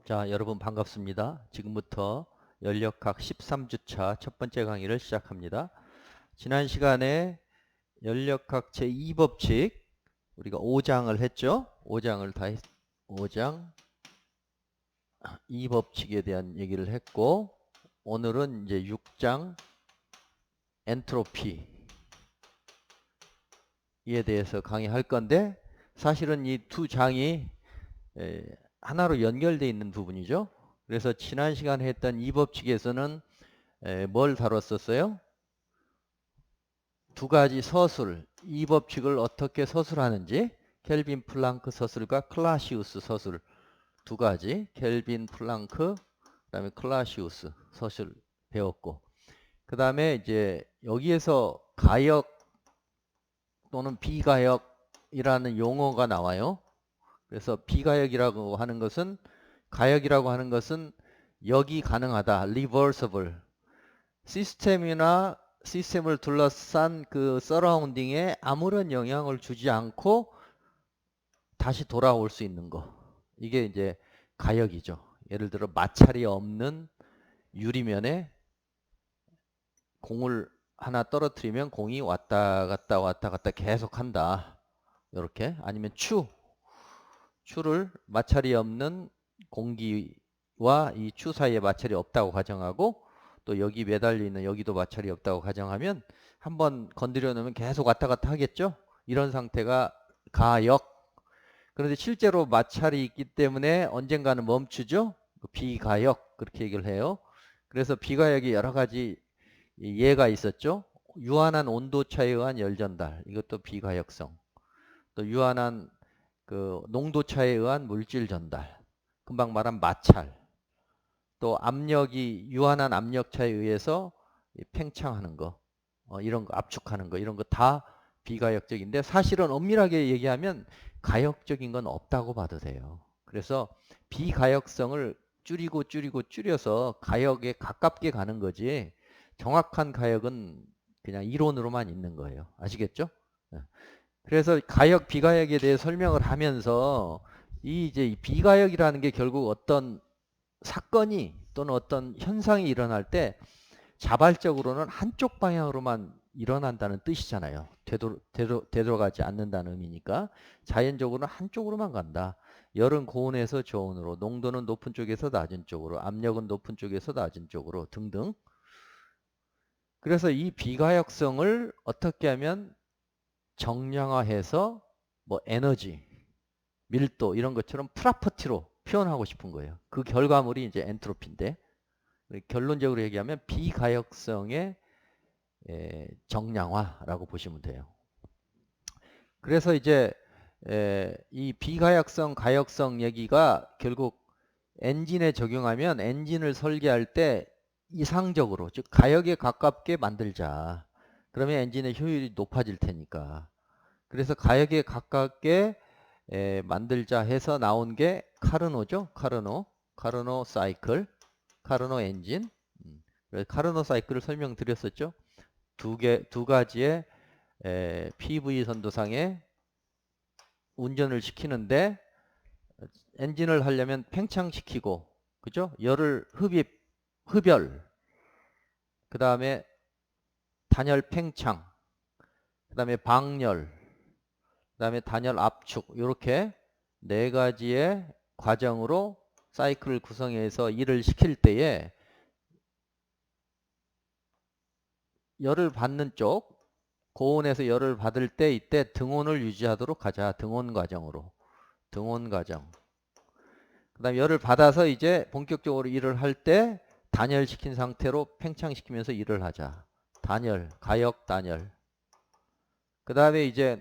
자, 여러분 반갑습니다. 지금부터 연력학 13주차 첫 번째 강의를 시작합니다. 지난 시간에 연력학 제2법칙 우리가 5장을 했죠? 5장을 다 5장 2법칙에 대한 얘기를 했고, 오늘은 이제 6장 엔트로피에 대해서 강의할 건데, 사실은 이 두 장이 하나로 연결되어 있는 부분이죠. 그래서 지난 시간에 했던 이 법칙에서는 뭘 다뤘었어요? 두 가지 서술, 이 법칙을 어떻게 서술하는지, 켈빈 플랑크 서술과 클라시우스 서술 두 가지, 켈빈 플랑크 그다음에 클라시우스 서술 배웠고, 그 다음에 이제 여기에서 가역 또는 비가역이라는 용어가 나와요. 그래서 비가역이라고 하는 것은, 가역이라고 하는 것은 역이 가능하다, reversible. 시스템을 둘러싼 그 서라운딩에 아무런 영향을 주지 않고 다시 돌아올 수 있는 거. 이게 이제 가역이죠. 예를 들어 마찰이 없는 유리면에 공을 하나 떨어뜨리면 공이 왔다 갔다 계속 한다. 이렇게. 아니면 추를 마찰이 없는 공기와 이 추 사이에 마찰이 없다고 가정하고, 또 여기 매달려 있는 여기도 마찰이 없다고 가정하면 한번 건드려 놓으면 계속 왔다 갔다 하겠죠. 이런 상태가 가역. 그런데 실제로 마찰이 있기 때문에 언젠가는 멈추죠. 비가역, 그렇게 얘기를 해요. 그래서 비가역이 여러 가지 예가 있었죠. 유한한 온도차에 의한 열전달, 이것도 비가역성. 또 유한한 그 농도차에 의한 물질 전달, 금방 말한 마찰, 또 압력이 유한한 압력차에 의해서 팽창하는 거, 이런 거, 압축하는 거, 이런 거 다 비가역적인데, 사실은 엄밀하게 얘기하면 가역적인 건 없다고 봐도 돼요. 그래서 비가역성을 줄여서 가역에 가깝게 가는 거지, 정확한 가역은 그냥 이론으로만 있는 거예요. 아시겠죠? 예. 그래서 가역, 비가역에 대해 설명을 하면서 이 비가역이라는 게 결국 어떤 사건이 또는 어떤 현상이 일어날 때 자발적으로는 한쪽 방향으로만 일어난다는 뜻이잖아요. 되돌아가지 않는다는 의미니까 자연적으로는 한쪽으로만 간다. 열은 고온에서 저온으로, 농도는 높은 쪽에서 낮은 쪽으로, 압력은 높은 쪽에서 낮은 쪽으로 등등. 그래서 이 비가역성을 어떻게 하면 정량화해서 뭐 에너지, 밀도 이런 것처럼 프로퍼티로 표현하고 싶은 거예요. 그 결과물이 이제 엔트로피인데, 결론적으로 얘기하면 비가역성의 정량화라고 보시면 돼요. 그래서 이제 이 비가역성, 가역성 얘기가 결국 엔진에 적용하면, 엔진을 설계할 때 이상적으로, 즉 가역에 가깝게 만들자. 그러면 엔진의 효율이 높아질 테니까. 그래서 가역에 가깝게 만들자 해서 나온 게 카르노죠. 카르노 사이클, 카르노 엔진. 그래서 카르노 사이클을 설명드렸었죠. 두 가지의 PV 선도상에 운전을 시키는데, 엔진을 하려면 팽창시키고, 그죠? 열을 흡열, 그 다음에 단열 팽창, 그 다음에 방열, 그 다음에 단열 압축, 이렇게 네 가지의 과정으로 사이클을 구성해서 일을 시킬 때에 열을 받는 쪽, 고온에서 열을 받을 때 이때 등온을 유지하도록 하자. 등온 과정으로. 등온 과정. 그 다음에 열을 받아서 이제 본격적으로 일을 할 때 단열시킨 상태로 팽창시키면서 일을 하자. 단열, 가역 단열. 그 다음에 이제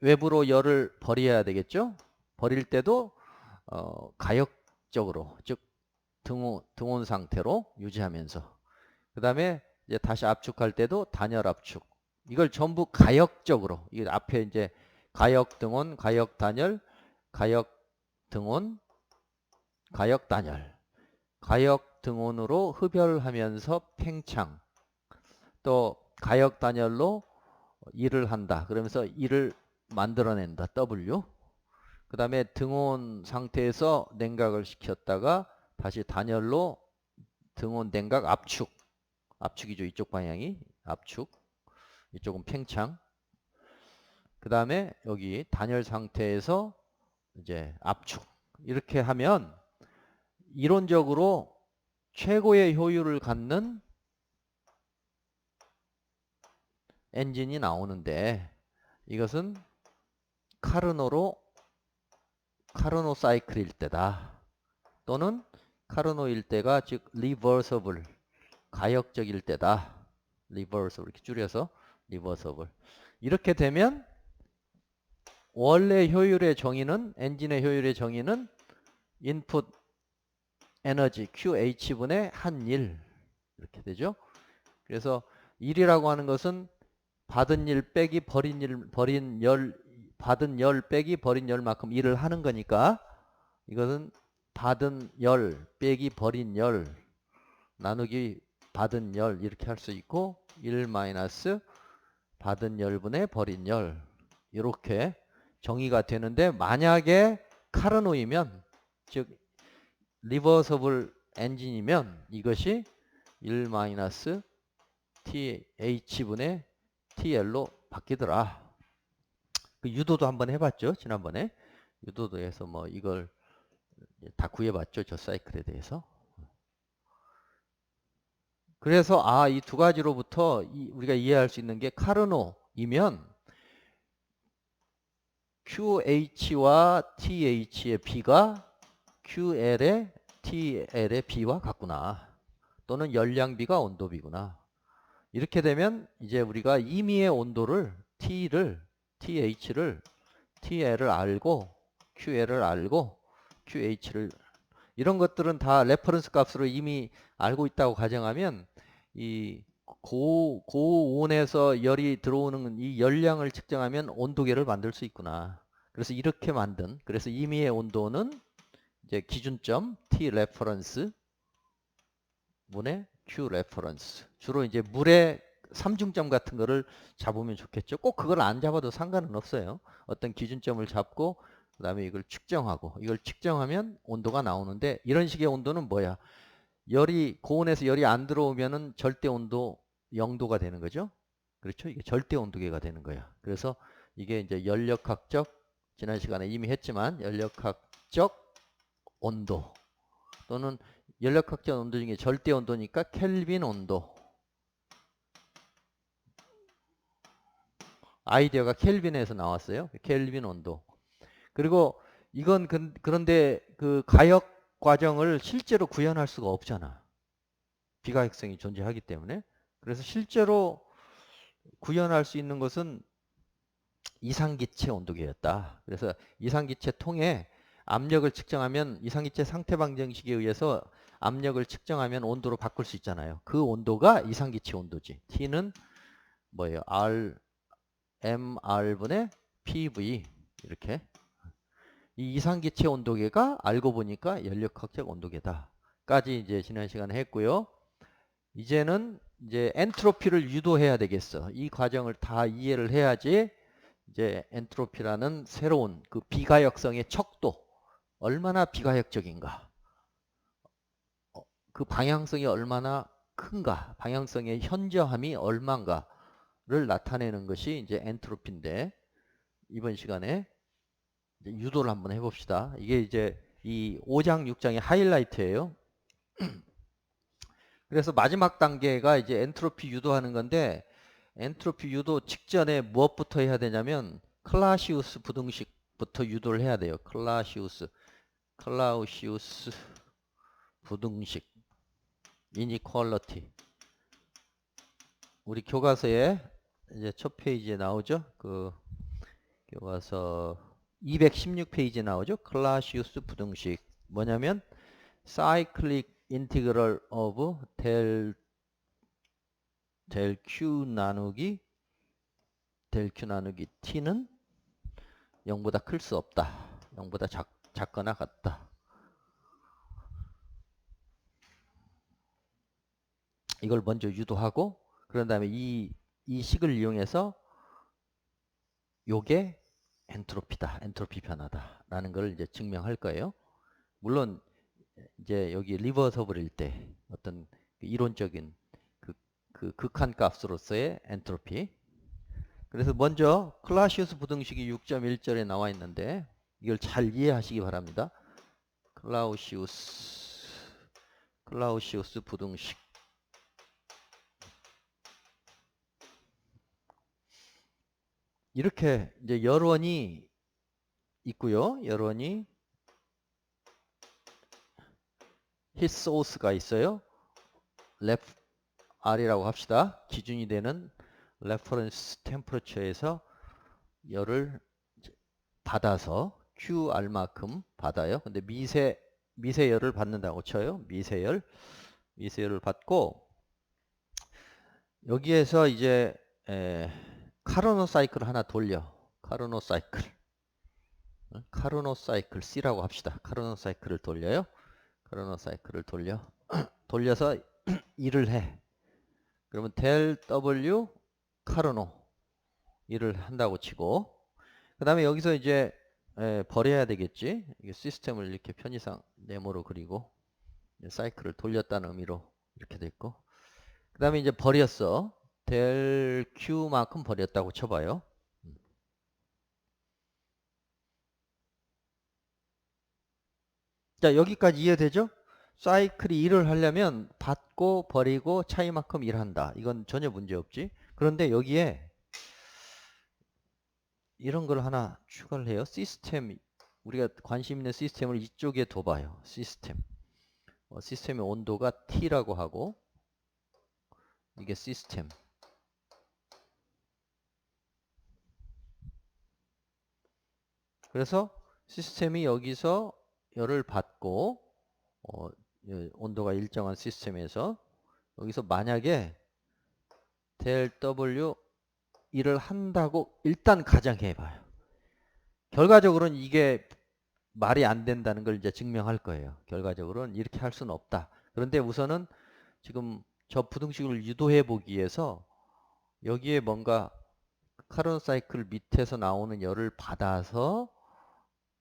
외부로 열을 버려야 되겠죠. 버릴 때도 가역적으로, 즉 등온 상태로 유지하면서, 그 다음에 이제 다시 압축할 때도 단열 압축. 이걸 전부 가역적으로, 이게 앞에 이제 가역 등온, 가역 단열, 가역 등온, 가역 단열, 가역 등온으로 흡열하면서 팽창, 또 가역 단열로 일을 한다. 그러면서 일을 만들어낸다. W. 그 다음에 등온 상태에서 냉각을 시켰다가 다시 단열로 등온 냉각 압축. 압축이죠. 이쪽 방향이 압축. 이쪽은 팽창. 그 다음에 여기 단열 상태에서 이제 압축. 이렇게 하면 이론적으로 최고의 효율을 갖는 엔진이 나오는데 이것은 카르노 사이클일 때다. 또는 카르노일 때가 즉 리버서블 가역적일 때다. 리버서블 이렇게 줄여서 리버서블. 이렇게 되면 원래 효율의 정의는 엔진의 효율의 정의는 인풋 에너지 QH분의 한일 이렇게 되죠. 그래서 일이라고 하는 것은 받은 일 빼기 받은 열 빼기 버린 열만큼 일을 하는 거니까 이것은 받은 열 빼기 버린 열 나누기 받은 열 이렇게 할 수 있고 1 마이너스 받은 열분의 버린 열 이렇게 정의가 되는데 만약에 카르노이면 즉 리버서블 엔진이면 이것이 1 마이너스 TH분의 TL로 바뀌더라. 그 유도도 한번 해봤죠. 지난번에 유도도 해서 뭐 이걸 다 구해봤죠. 저 사이클에 대해서. 그래서 이 두 가지로부터 우리가 이해할 수 있는 게 카르노이면 QH와 TH의 B가 QL의 TL의 B와 같구나. 또는 열량비가 온도비구나. 이렇게 되면 이제 우리가 임의의 온도를 TH를 TL을 알고 QL을 알고 QH를 이런 것들은 다 레퍼런스 값으로 이미 알고 있다고 가정하면 이 고온에서 열이 들어오는 이 열량을 측정하면 온도계를 만들 수 있구나. 그래서 이렇게 만든 그래서 임의의 온도는 이제 기준점 T 레퍼런스 문의 Q 레퍼런스 주로 이제 물의 삼중점 같은 거를 잡으면 좋겠죠. 꼭 그걸 안 잡아도 상관은 없어요. 어떤 기준점을 잡고 그 다음에 이걸 측정하고 이걸 측정하면 온도가 나오는데 이런 식의 온도는 뭐야? 고온에서 열이 안 들어오면은 절대 온도 0도가 되는 거죠. 그렇죠? 이게 절대 온도계가 되는 거야. 그래서 이게 이제 연력학적 지난 시간에 이미 했지만 연력학적 온도 또는 연력학적 온도 중에 절대 온도니까 켈빈 온도. 아이디어가 켈빈에서 나왔어요. 켈빈 온도. 그리고 이건 그런데 그 가역 과정을 실제로 구현할 수가 없잖아. 비가역성이 존재하기 때문에. 그래서 실제로 구현할 수 있는 것은 이상기체 온도계였다. 그래서 이상기체 통에 압력을 측정하면 이상기체 상태방정식에 의해서 압력을 측정하면 온도로 바꿀 수 있잖아요. 그 온도가 이상기체 온도지. T는 뭐예요? MR분의 PV 이렇게. 이 이상기체 온도계가 알고 보니까 연력학적 온도계다. 까지 이제 지난 시간에 했고요. 이제는 이제 엔트로피를 유도해야 되겠어. 이 과정을 다 이해를 해야지 이제 엔트로피라는 새로운 그 비가역성의 척도 얼마나 비가역적인가 그 방향성이 얼마나 큰가 방향성의 현저함이 얼마인가를 나타내는 것이 이제 엔트로피인데 이번 시간에 이제 유도를 한번 해봅시다. 이게 이제 이 5장 6장의 하이라이트예요. 그래서 마지막 단계가 이제 엔트로피 유도하는 건데 엔트로피 유도 직전에 무엇부터 해야 되냐면 클라우시우스 부등식부터 유도를 해야 돼요. 클라우시우스 부등식 이니퀄러티 우리 교과서에 이제 첫 페이지에 나오죠. 그 교과서 216페이지에 나오죠. 클라우시우스 부등식 뭐냐면 cyclic integral of del Q 나누기 T는 0보다 클 수 없다. 0보다 작거나 같다. 이걸 먼저 유도하고 그런 다음에 이 식을 이용해서 요게 엔트로피다. 엔트로피 변화다. 라는 걸 이제 증명할 거예요. 물론 이제 여기 리버서블일 때 어떤 이론적인 그 극한 값으로서의 엔트로피. 그래서 먼저 클라시우스 부등식이 6.1절에 나와 있는데 이걸 잘 이해하시기 바랍니다. 클라우시우스 부등식. 이렇게 이제 열원이 있고요. 열원이 his source가 있어요. ref R이라고 합시다. 기준이 되는 레퍼런스 템퍼러처에서 열을 받아서 QR만큼 받아요. 근데 미세열을 받는다고 쳐요. 미세열을 받고 여기에서 이제 카르노 사이클을 하나 돌려. 카르노 사이클 C라고 합시다. 카르노 사이클을 돌려요. 카르노 사이클을 돌려서 일을 해. 그러면 델 W 카르노 일을 한다고 치고 그 다음에 여기서 이제 버려야 되겠지. 이게 시스템을 이렇게 편의상 네모로 그리고 사이클을 돌렸다는 의미로 이렇게 됐고 그 다음에 이제 버렸어. 델 Q만큼 버렸다고 쳐봐요. 자, 여기까지 이해되죠? 사이클이 일을 하려면 받고 버리고 차이만큼 일한다. 이건 전혀 문제 없지. 그런데 여기에 이런 걸 하나 추가를 해요. 시스템, 우리가 관심 있는 시스템을 이쪽에 둬봐요. 시스템의 온도가 T라고 하고 이게 시스템. 그래서 시스템이 여기서 열을 받고 온도가 일정한 시스템에서 여기서 만약에 델 W 일을 한다고 일단 가정해 봐요. 결과적으로는 이게 말이 안 된다는 걸 이제 증명할 거예요. 결과적으로는 이렇게 할 수는 없다. 그런데 우선은 지금 저 부등식을 유도해 보기 위해서 여기에 뭔가 카르노 사이클 밑에서 나오는 열을 받아서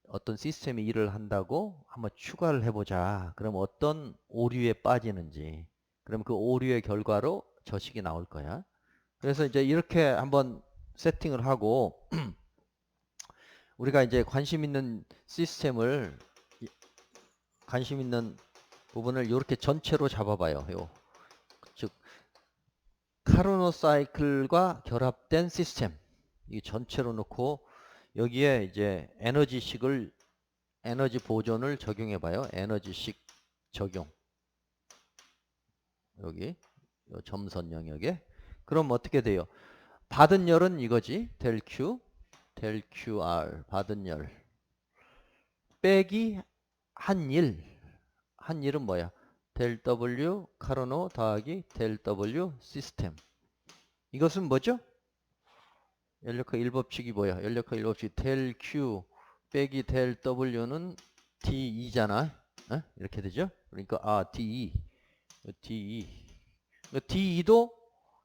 어떤 시스템이 일을 한다고 한번 추가를 해보자. 그럼 어떤 오류에 빠지는지. 그럼 그 오류의 결과로 저식이 나올 거야. 그래서 이제 이렇게 한번 세팅을 하고 우리가 이제 관심 있는 시스템을 관심 있는 부분을 이렇게 전체로 잡아봐요. 즉 카르노 사이클과 결합된 시스템 이 전체로 놓고 여기에 이제 에너지 보존을 적용해 봐요. 에너지식 적용. 여기 요 점선 영역에. 그럼 어떻게 돼요? 받은 열은 이거지. 델 QR 받은 열 빼기 한 일은 뭐야? 델 W 카르노 더하기 델 W 시스템. 이것은 뭐죠? 연력학 1법칙이 뭐야? 연력학 1법칙 델 Q 빼기 델 W는 DE잖아. 이렇게 되죠? 그러니까 DE도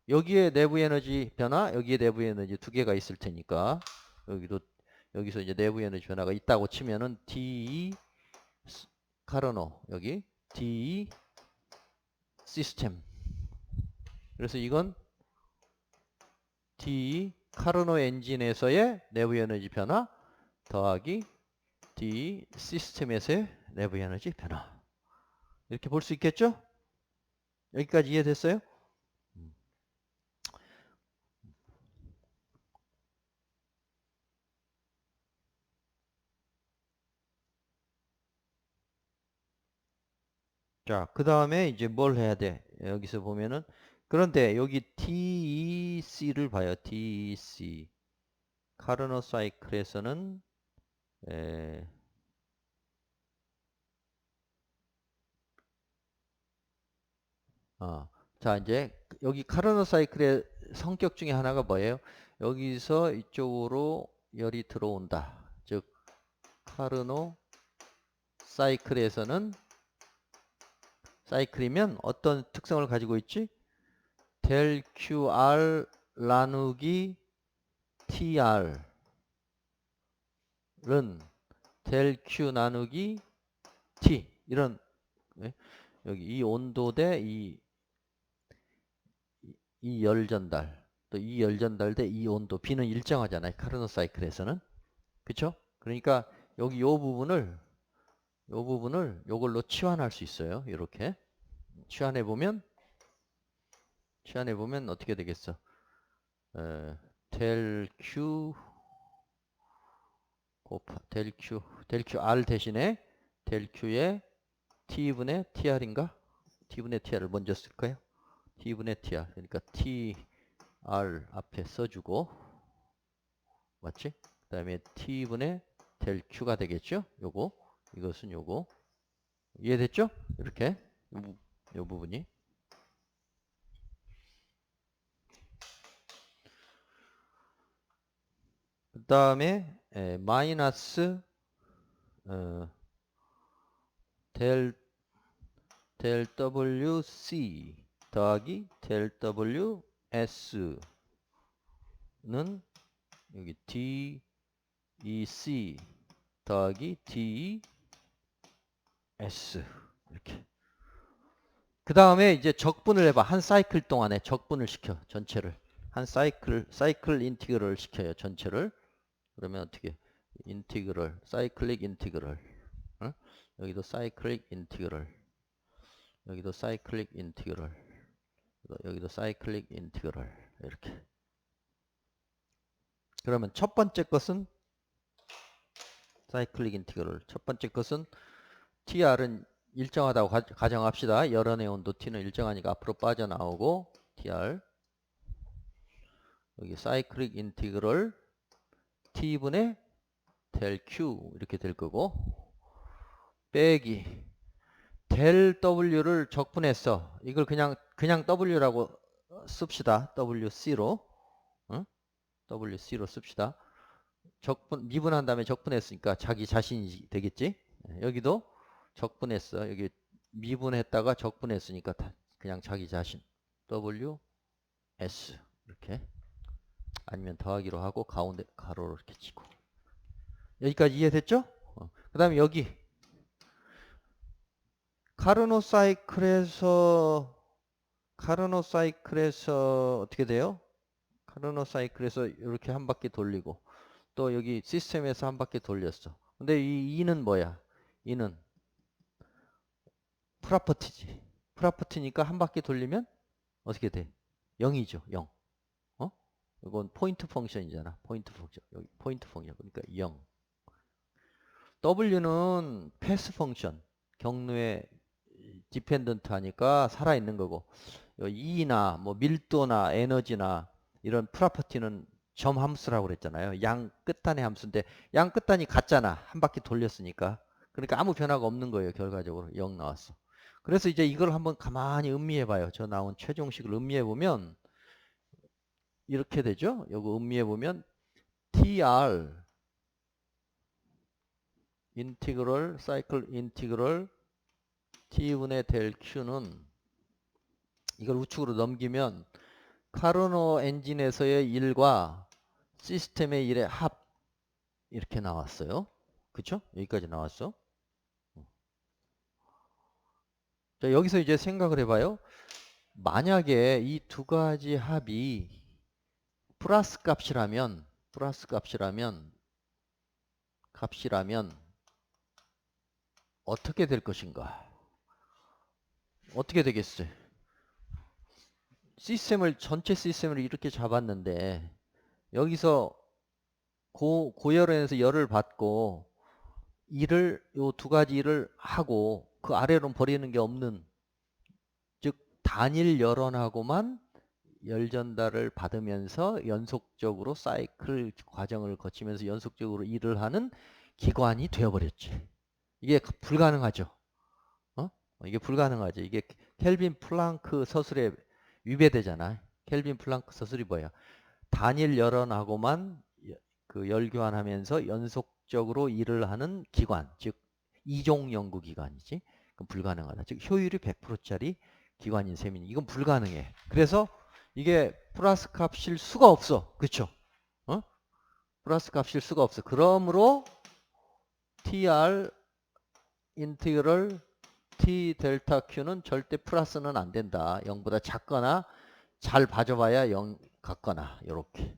여기에 내부 에너지 변화, 여기에 내부 에너지 두 개가 있을 테니까 여기서 이제 내부 에너지 변화가 있다고 치면은 DE 카르노 여기 DE 시스템. 그래서 이건 DE 카르노 엔진에서의 내부 에너지 변화 더하기 DE 시스템에서의 내부 에너지 변화. 이렇게 볼 수 있겠죠? 여기까지 이해됐어요? 자, 그 다음에 이제 뭘 해야 돼? 여기서 보면은 그런데 여기 TEC를 봐요. TEC 카르노 사이클에서는 자 이제 여기 카르노 사이클의 성격 중에 하나가 뭐예요? 여기서 이쪽으로 열이 들어온다. 즉 카르노 사이클이면 어떤 특성을 가지고 있지? 델 QR 나누기 TR은 델 Q 나누기 T 이런 예? 여기 이 온도 대 이 열 전달 또 이 열 전달 대 이 온도 B는 일정하잖아요. 카르노 사이클에서는 그쵸? 그러니까 여기 요 부분을 요걸로 치환할 수 있어요. 이렇게 치환해 보면 어떻게 되겠어? 델 Q 델 Q R 대신에 델 Q에 T분의 TR인가? T분의 TR을 먼저 쓸까요? T분의 TR 그러니까 TR 앞에 써주고 맞지? 그 다음에 T분의 델 Q가 되겠죠? 이것은 요거 이해됐죠? 이렇게 요 부분이 그 다음에 마이너스 델 WC 더하기 델 WS는 여기 DEC 더하기 DES 이렇게. 그 다음에 이제 적분을 해봐. 한 사이클 동안에 적분을 시켜. 전체를. 한 사이클 인티그럴 시켜요. 전체를. 그러면 어떻게? 인티그럴, 사이클릭 인티그럴. 어? 여기도 사이클릭 인티그럴. 여기도 사이클릭 인티그럴. 여기도 사이클릭 인티그럴. 이렇게. 그러면 첫 번째 것은 사이클릭 인티그럴. 첫 번째 것은 TR은 일정하다고 가정합시다. 열원의 온도 T는 일정하니까 앞으로 빠져나오고 TR 여기 사이클릭 인티그럴 T분의 델 Q 이렇게 될 거고 빼기 델 W를 적분했어. 이걸 그냥 W라고 씁시다. WC로 응? WC로 씁시다. 미분한 다음에 적분했으니까 자기 자신이 되겠지. 여기도 적분했어. 여기 미분했다가 적분했으니까 그냥 자기 자신 WS 이렇게 아니면 더하기로 하고 가운데 가로로 이렇게 치고 여기까지 이해됐죠? 그 다음에 여기 카르노 사이클에서 어떻게 돼요? 카르노 사이클에서 이렇게 한 바퀴 돌리고 또 여기 시스템에서 한 바퀴 돌렸어. 근데 이 2는 뭐야? 2는 프로퍼티지. 프로퍼티니까 한 바퀴 돌리면 어떻게 돼? 0이죠. 0. 어? 이건 포인트 펑션이잖아. 포인트 펑션. 여기 포인트 펑션. 그러니까 0. W는 패스 펑션. 경로에 디펜던트 하니까 살아있는 거고 E나 뭐 밀도나 에너지나 이런 프로퍼티는 점 함수라고 그랬잖아요. 양 끝단의 함수인데 양 끝단이 같잖아. 한 바퀴 돌렸으니까. 그러니까 아무 변화가 없는 거예요. 결과적으로 0 나왔어. 그래서 이제 이걸 한번 가만히 음미해 봐요. 저 나온 최종식을 음미해 보면 이렇게 되죠. 요거 음미해 보면 TR 인티그럴 사이클 인티그럴 T분의 델 Q는 이걸 우측으로 넘기면 카르노 엔진에서의 일과 시스템의 일의 합 이렇게 나왔어요. 그쵸? 여기까지 나왔어. 자, 여기서 이제 생각을 해봐요. 만약에 이 두 가지 합이 플러스 값이라면 어떻게 될 것인가? 어떻게 되겠어요? 전체 시스템을 이렇게 잡았는데 여기서 고열에서 열을 받고 요 두 가지 일을 하고 그 아래로는 버리는 게 없는 즉 단일 열원하고만 열 전달을 받으면서 연속적으로 사이클 과정을 거치면서 연속적으로 일을 하는 기관이 되어버렸지. 이게 불가능하죠. 이게 불가능하죠. 이게 켈빈 플랑크 서술에 위배되잖아. 켈빈 플랑크 서술이 뭐야? 단일 열원하고만 그 열교환하면서 연속적으로 일을 하는 기관, 즉 이종 연구 기관이지. 그럼 불가능하다. 즉 효율이 100%짜리 기관인 셈이니 이건 불가능해. 그래서 이게 플러스 값일 수가 없어. 그렇죠? 플러스 값일 수가 없어. 그러므로 tr 인티그럴 t 델타 q는 절대 플러스는 안 된다. 0보다 작거나 잘 봐줘봐야 0 같거나 요렇게.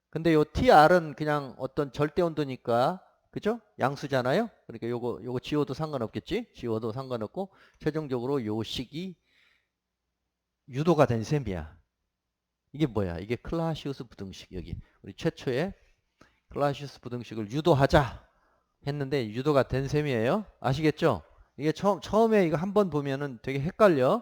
근데 요 tr은 그냥 어떤 절대 온도니까 그죠? 양수잖아요. 그러니까 요거 지워도 상관없겠지? 지워도 상관없고 최종적으로 요 식이 유도가 된 셈이야. 이게 뭐야? 이게 클라시우스 부등식. 여기 우리 최초의 클라시우스 부등식을 유도하자 했는데 유도가 된 셈이에요. 아시겠죠? 이게 처음에 이거 한번 보면은 되게 헷갈릴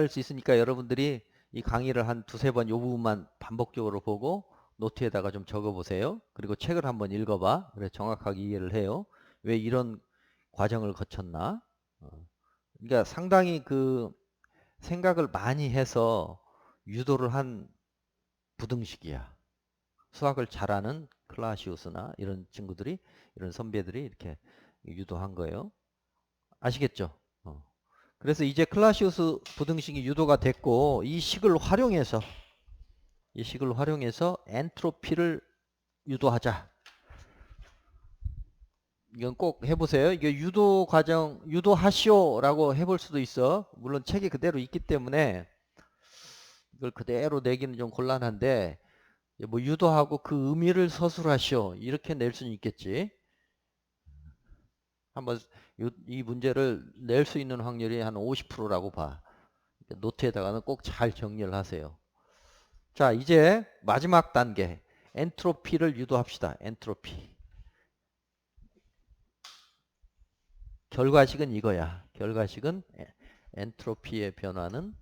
수 있으니까 여러분들이 이 강의를 한 두세 번 요 부분만 반복적으로 보고 노트에다가 좀 적어 보세요. 그리고 책을 한번 읽어봐. 그래 정확하게 이해를 해요. 왜 이런 과정을 거쳤나? 그러니까 상당히 그 생각을 많이 해서 유도를 한 부등식이야. 수학을 잘하는 클라시우스나 이런 친구들이 이런 선배들이 이렇게 유도한 거예요. 아시겠죠? 그래서 이제 클라시우스 부등식이 유도가 됐고 이 식을 활용해서 엔트로피를 유도하자. 이건 꼭 해보세요. 이게 유도 과정 유도하시오라고 해볼 수도 있어. 물론 책이 그대로 있기 때문에 이걸 그대로 내기는 좀 곤란한데 뭐 유도하고 그 의미를 서술하시오 이렇게 낼 수는 있겠지. 한번 이 문제를 낼 수 있는 확률이 한 50%라고 봐. 노트에다가는 꼭 잘 정리를 하세요. 자, 이제 마지막 단계 엔트로피를 유도합시다. 엔트로피. 결과식은 이거야. 결과식은 엔트로피의 변화는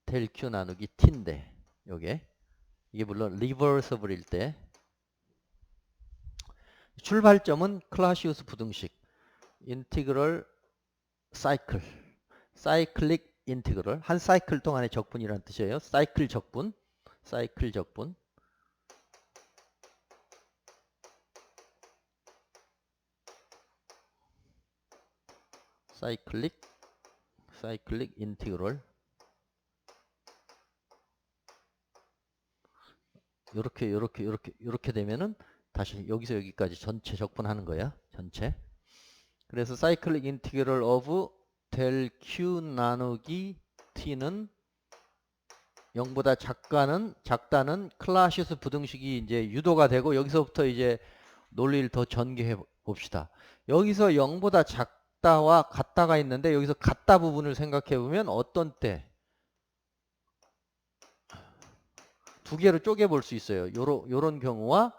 델 Q 나누기 T인데 이게 물론 리버서블일 때 출발점은 클라시우스 부등식 인티그럴 사이클릭 인티그럴 한 사이클 동안의 적분이라는 뜻이에요. 사이클 적분 사이클릭 인티그럴 요렇게 되면은 다시 여기서 여기까지 전체 적분하는 거야. 전체. 그래서 사이클릭 인티그럴 오브 델 Q 나누기 T는 0보다 작다는 클라시우스 부등식이 이제 유도가 되고 여기서부터 이제 논리를 더 전개해 봅시다. 여기서 0보다 작다와 같다가 있는데 여기서 같다 부분을 생각해 보면 어떤 때 두 개로 쪼개 볼 수 있어요. 요런 경우와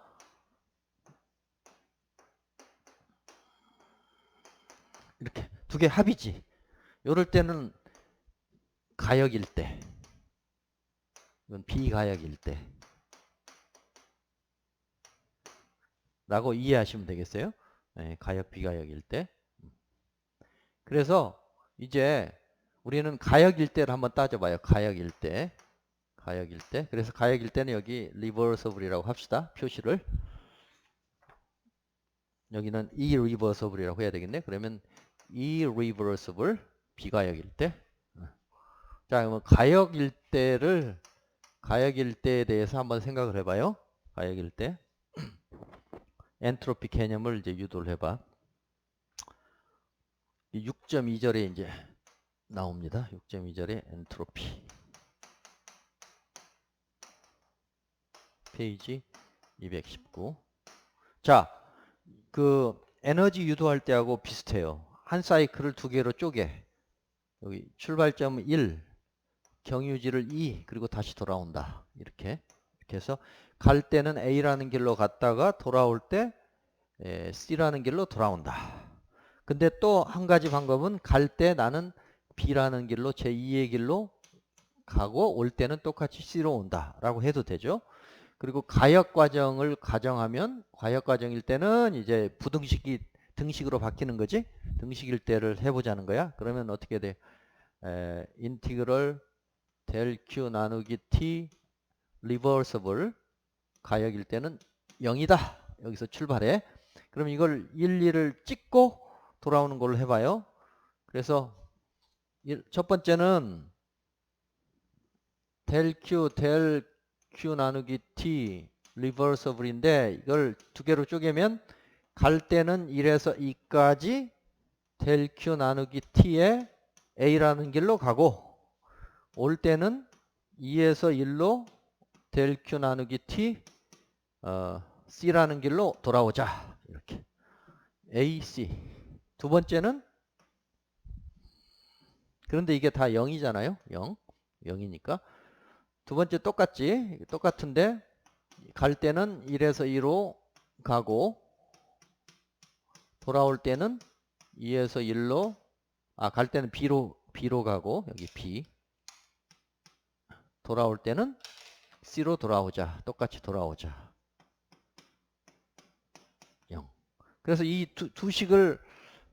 이렇게 두 개 합이지. 요럴 때는 가역일 때. 이건 비가역일 때. 라고 이해하시면 되겠어요. 네, 가역 비가역일 때. 그래서 이제 우리는 가역일 때를 한번 따져봐요. 가역일 때. 그래서 가역일 때는 여기 리버서블이라고 합시다. 표시를. 여기는 irreversible이라고 해야 되겠네. 그러면 irreversible 비가역일 때. 자, 그러면 가역일 때에 대해서 한번 생각을 해봐요. 가역일 때. 엔트로피 개념을 이제 유도를 해봐. 6.2절에 이제 나옵니다. 6.2절에 엔트로피. 페이지 219. 자, 그 에너지 유도할 때하고 비슷해요. 한 사이클을 두 개로 쪼개. 여기 출발점 1, 경유지를 2, 그리고 다시 돌아온다. 이렇게 해서 갈 때는 A라는 길로 갔다가 돌아올 때 C라는 길로 돌아온다. 근데 또 한 가지 방법은 갈 때 나는 B라는 길로 제2의 길로 가고 올 때는 똑같이 C로 온다 라고 해도 되죠. 그리고 가역 과정을 가정하면 가역 과정일 때는 이제 부등식이 등식으로 바뀌는 거지. 등식일 때를 해보자는 거야. 그러면 어떻게 돼? 인티그럴 델 Q 나누기 T 리버서블 가역일 때는 0이다. 여기서 출발해. 그럼 이걸 1, 2를 찍고 돌아오는 걸로 해봐요. 그래서 첫 번째는 델 Q 나누기 T 리버서블인데 이걸 두 개로 쪼개면 갈 때는 1에서 2까지 델 Q 나누기 T에 A라는 길로 가고 올 때는 2에서 1로 델 Q 나누기 T C라는 길로 돌아오자. 이렇게 A, C. 두 번째는 그런데 이게 다 0이잖아요. 0. 0이니까 두 번째 똑같지. 똑같은데 갈 때는 1에서 2로 가고 돌아올 때는 2에서 1로 갈 때는 B로 가고 여기 B 돌아올 때는 C로 돌아오자. 똑같이 돌아오자. 0. 그래서 이 두 식을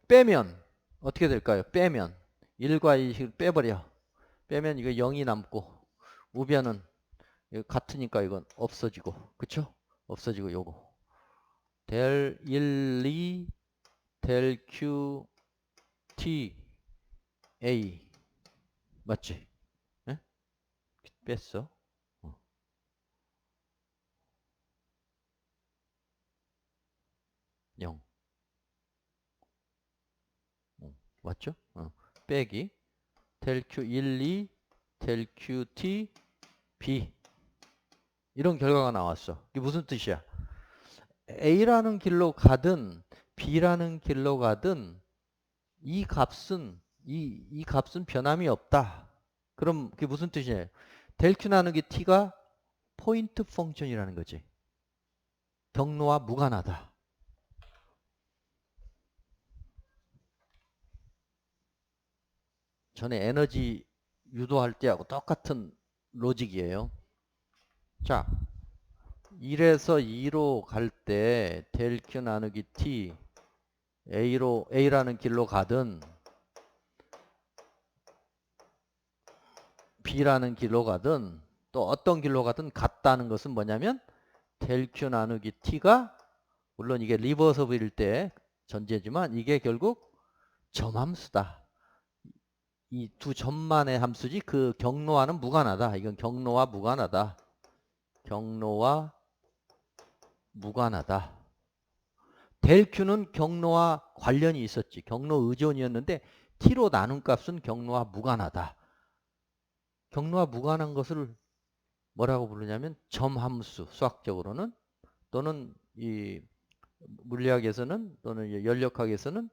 빼면 어떻게 될까요? 빼면 1과 2식을 빼버려. 빼면 이거 0이 남고 우변은 이거 같으니까 이건 없어지고 그쵸? 없어지고 요거 델 1, 2 델 Q T A 맞지? 예? 뺐어. 0 맞죠? 빼기 델 Q 1, 2 델 Q T B 이런 결과가 나왔어. 이게 무슨 뜻이야? A라는 길로 가든 B라는 길로 가든 이 값은 이 값은 변함이 없다. 그럼 그게 무슨 뜻이냐? 델 Q 나누기 T가 포인트 펑션이라는 거지. 경로와 무관하다. 전에 에너지 유도할 때하고 똑같은 로직이에요. 자, 1에서 2로 갈 때 델 Q 나누기 T A라는 길로 가든 B라는 길로 가든 또 어떤 길로 가든 같다는 것은 뭐냐면 델 Q 나누기 T가 물론 이게 리버서블일 때 전제지만 이게 결국 점함수다. 이 두 점만의 함수지 그 경로와는 무관하다. 이건 경로와 무관하다. 경로와 무관하다. 델 Q는 경로와 관련이 있었지. 경로 의존이었는데 T로 나눈 값은 경로와 무관하다. 경로와 무관한 것을 뭐라고 부르냐면 점함수. 수학적으로는 또는 이 물리학에서는 또는 연력학에서는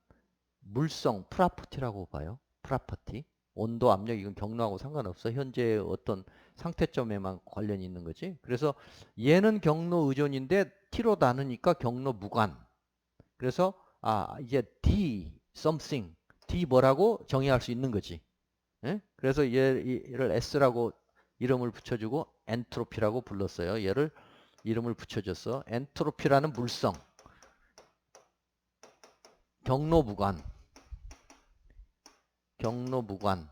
물성, 프라퍼티라고 봐요. 프라퍼티. 온도, 압력 이건 경로하고 상관없어. 현재의 어떤 상태점에만 관련이 있는 거지. 그래서 얘는 경로 의존인데 T로 나누니까 경로 무관. 그래서 이제 D something, D 뭐라고 정의할 수 있는 거지. 예? 그래서 얘를 S라고 이름을 붙여주고 엔트로피라고 불렀어요. 얘를 이름을 붙여줬어. 엔트로피라는 물성. 경로 무관. 경로 무관.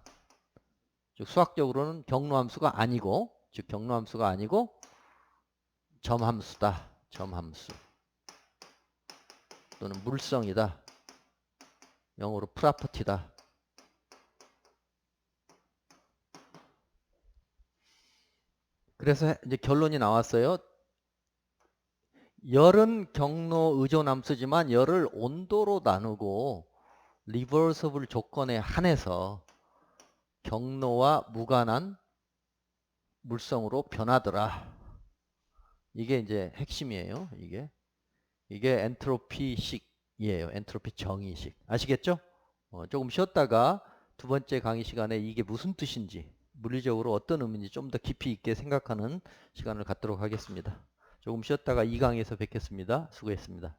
즉 수학적으로는 경로함수가 아니고 즉 경로함수가 아니고 점함수다. 점함수. 또는 물성이다. 영어로 프라퍼티다. 그래서 이제 결론이 나왔어요. 열은 경로 의존함수지만 열을 온도로 나누고 리버서블 조건에 한해서 경로와 무관한 물성으로 변하더라. 이게 이제 핵심이에요. 이게 엔트로피식이에요. 엔트로피 정의식. 아시겠죠? 조금 쉬었다가 두 번째 강의 시간에 이게 무슨 뜻인지 물리적으로 어떤 의미인지 좀 더 깊이 있게 생각하는 시간을 갖도록 하겠습니다. 조금 쉬었다가 이 강의에서 뵙겠습니다. 수고했습니다.